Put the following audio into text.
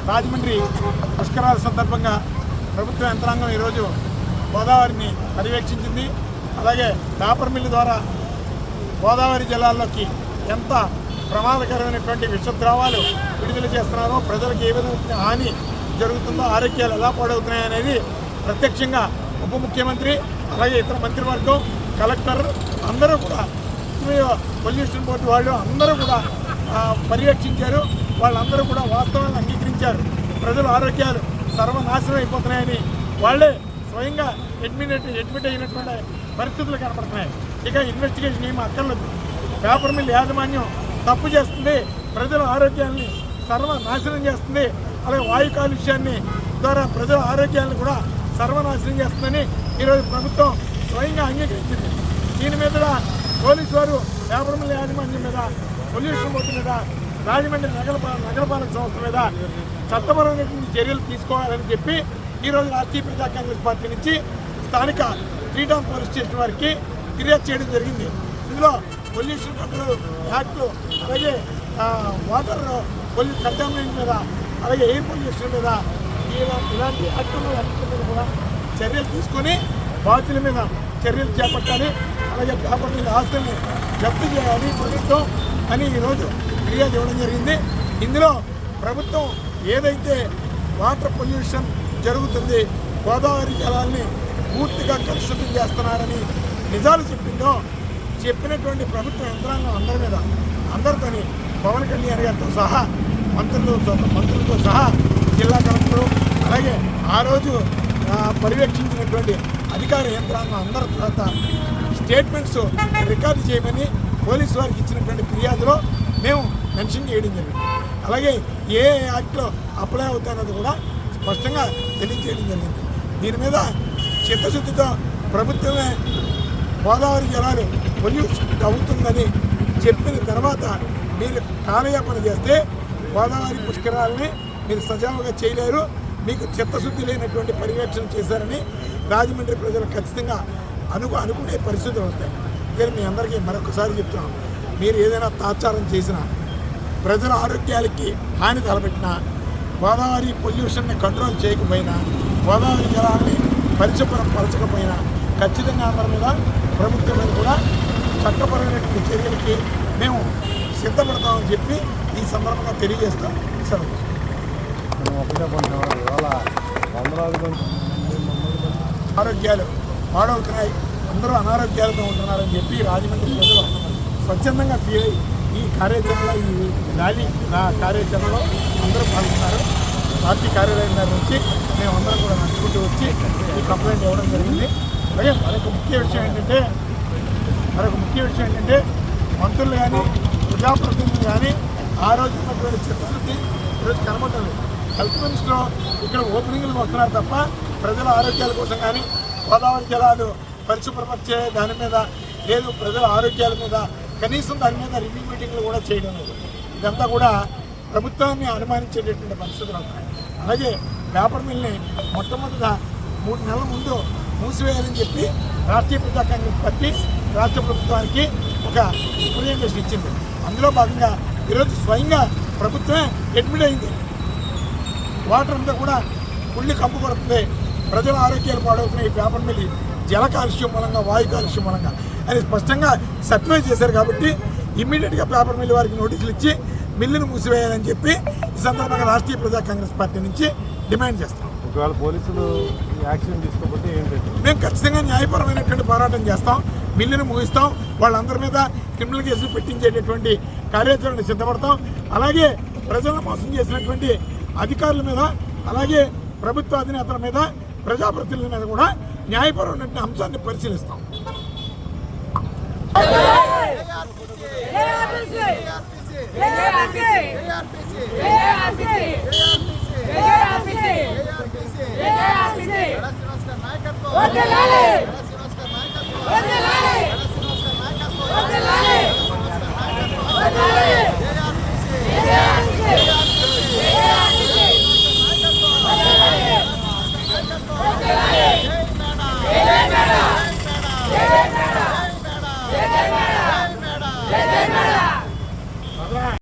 రాజమండ్రి పుష్కరాల సందర్భంగా ప్రభుత్వ యంత్రాంగం ఈరోజు గోదావరిని పర్యవేక్షించింది. అలాగే పేపర్ మిల్లు ద్వారా గోదావరి జిల్లాల్లోకి ఎంత ప్రమాదకరమైనటువంటి విషద్రావాలు విడుదల చేస్తున్నారో, ప్రజలకు ఏ విధమైన హాని జరుగుతుందో, ఆరోగ్యాలు ఎలా పాడవుతున్నాయనేది ప్రత్యక్షంగా ఉప ముఖ్యమంత్రి అలాగే ఇతర మంత్రివర్గం, కలెక్టర్ అందరూ కూడా, పొల్యూషన్ బోర్డు వాళ్ళు అందరూ కూడా పర్యవేక్షించారు. వాళ్ళందరూ కూడా వాస్తవాన్ని అంగీకరించారు. ప్రజల ఆరోగ్యాలు సర్వనాశనం అయిపోతున్నాయని వాళ్ళే స్వయంగా అడ్మిట్ అయినటువంటి పరిస్థితులు కనపడుతున్నాయి. ఇక ఇన్వెస్టిగేషన్ ఏమీ అక్కర్లేదు. పేపర్ మిల్ యాజమాన్యం తప్పు చేస్తుంది, ప్రజల ఆరోగ్యాన్ని సర్వనాశనం చేస్తుంది, అలాగే వాయు కాలుష్యాన్ని ద్వారా ప్రజల ఆరోగ్యాన్ని కూడా సర్వనాశనం చేస్తుందని ఈరోజు ప్రభుత్వం స్వయంగా అంగీకరించింది. దీని మీద పోలీసు వారు పేపర్ మిల్ యాజమాన్యం మీద, పొల్యూషన్ బోర్డు మీద, రాజమండ్రి నగరపాలక సంస్థ మీద చట్టపరమైనటువంటి చర్యలు తీసుకోవాలని చెప్పి ఈరోజు రాష్ట్రీయ ప్రజా కాంగ్రెస్ పార్టీ నుంచి స్థానిక ఫ్రీడమ్ పోలీస్ స్టేషన్ వారికి ఫిర్యాదు చేయడం జరిగింది. ఇందులో పొల్యూషన్ కంట్రోల్ యాక్ట్, అలాగే వాటర్ కంటామినేషన్ మీద, అలాగే ఎయిర్ పొల్యూషన్ మీద, ఇలాంటి యాక్టులు అన్నింటి మీద కూడా చర్యలు తీసుకొని బాధ్యుల మీద చర్యలు చేపట్టాలి. అలాగే పేపర్ మీద ఆస్తుల్ని జప్తు చేయాలి ప్రభుత్వం అని ఈరోజు ఫిర్యాదు ఇవ్వడం జరిగింది. ఇందులో ప్రభుత్వం ఏదైతే వాటర్ పొల్యూషన్ జరుగుతుంది, గోదావరి జలాల్ని పూర్తిగా కలుషితం చేస్తున్నారని నిజాలు చెప్పిందో, చెప్పినటువంటి ప్రభుత్వ యంత్రాంగం అందరితోని పవన్ కళ్యాణ్ గారితో సహా మంత్రులతో సహా జిల్లా కలెక్టరు, అలాగే ఆ రోజు పర్యవేక్షించినటువంటి అధికార యంత్రాంగం అందరి తర్వాత స్టేట్మెంట్స్ రికార్డు చేయమని పోలీసు వారికి ఇచ్చినటువంటి ఫిర్యాదులో మేము మెన్షన్ చేయడం జరిగింది. అలాగే ఏ యాక్ట్లో అప్లై అవుతాయన్నది కూడా స్పష్టంగా తెలియజేయడం జరిగింది. దీని మీద చిత్తశుద్ధితో ప్రభుత్వమే గోదావరి జలాలు పొల్యూషన్ అవుతుందని చెప్పిన తర్వాత మీరు కాలయాపన చేస్తే గోదావరి పుష్కరాలని మీరు సజావుగా చేయలేరు, మీకు చిత్తశుద్ధి లేనటువంటి పర్యవేక్షణ చేశారని రాజమండ్రి ప్రజలు ఖచ్చితంగా అనుకునే పరిస్థితులు వస్తాయి. నేను మీ అందరికీ మరొకసారి చెప్తున్నాను, మీరు ఏదైనా తాత్సారం చేసినా, ప్రజల ఆరోగ్యాలకి హాని తలపెట్టినా, గోదావరి పొల్యూషన్ని కంట్రోల్ చేయకపోయినా, గోదావరి జలాన్ని పరిశుభ్రపరచకపోయినా ఖచ్చితంగా అందరి మీద ప్రభుత్వం మీద కూడా చట్టపరమైనటువంటి చర్యలకి మేము సిద్ధపడతామని చెప్పి ఈ సందర్భంగా తెలియజేస్తాం. సెలవు. ఆరోగ్యాలు పాడవుతున్నాయి, అందరూ అనారోగ్యాలతో ఉంటున్నారని చెప్పి రాజమండ్రి ప్రజలు స్వచ్ఛందంగా ఫీల్ అయ్యి ఈ కార్యాచరణలో, ఈ ర్యాలీ కార్యాచరణలో అందరూ పాల్గొన్నారు. పార్టీ కార్యాలయం దగ్గర నుంచి మేమందరం కూడా నడుచుకుంటూ వచ్చి ఈ కంప్లైంట్ ఇవ్వడం జరిగింది. అలాగే మరొక ముఖ్య విషయం ఏంటంటే మంత్రులు కానీ ప్రజాప్రతినిధులు కానీ ఆ రోజు ఉన్నటువంటి చిత్తశుద్ధి ఈరోజు కనబడలేదు. హెల్త్ మినిస్టర్ ఇక్కడ ఓపెనింగ్లు వస్తున్నారు తప్ప ప్రజల ఆరోగ్యాల కోసం కానీ, గోదావరి జలాలు పరిశుభ్రపరిచే దాని మీద లేదు, ప్రజల ఆరోగ్యాల మీద కనీసం దాని మీద రివ్యూ మీటింగ్లు కూడా చేయడం లేదు. ఇదంతా కూడా ప్రభుత్వాన్ని అనుమానించేటటువంటి పరిస్థితులు ఉన్నాయి. అలాగే పేపర్ మిల్ని మొట్టమొదట 3 నెలల ముందు మూసివేయాలని చెప్పి రాష్ట్రీయ ప్రజా కాంగ్రెస్ పార్టీ రాష్ట్ర ప్రభుత్వానికి ఒక రిప్రజెంటేషన్ ఇచ్చింది. అందులో భాగంగా ఈరోజు స్వయంగా ప్రభుత్వమే అడ్మిట్ అయింది. వాటర్ అంతా కూడా కుళ్ళి కంపు కొడుతుంది, ప్రజల ఆరోగ్యాలు పాడవుతున్నాయి, పేపర్ మిల్ జల కాలుష్యం మూలంగా, వాయు కాలుష్యం మూలంగా అని స్పష్టంగా సర్టిఫై చేశారు. కాబట్టి ఇమ్మీడియట్గా పేపర్ మిల్ వారికి నోటీసులు ఇచ్చి మిల్లును మూసివేయాలని చెప్పి ఈ సందర్భంగా రాష్ట్రీయ ప్రజా కాంగ్రెస్ పార్టీ నుంచి డిమాండ్ చేస్తాం. ఒకవేళ పోలీసులు యాక్షన్ తీసుకోకపోతే ఏంటంటే మేము ఖచ్చితంగా న్యాయపరమైనటువంటి పోరాటం చేస్తాం, మిల్లును ముగిస్తాం, వాళ్ళందరి మీద క్రిమినల్ కేసులు పెట్టించేటటువంటి కార్యాచరణ సిద్ధపడతాం. అలాగే ప్రజలను మోసం చేసినటువంటి అధికారుల మీద, అలాగే ప్రభుత్వ అధినేతల మీద, ప్రజాప్రతినిధుల మీద కూడా న్యాయపరమైనటువంటి అంశాన్ని పరిశీలిస్తాం. నాయకత్వం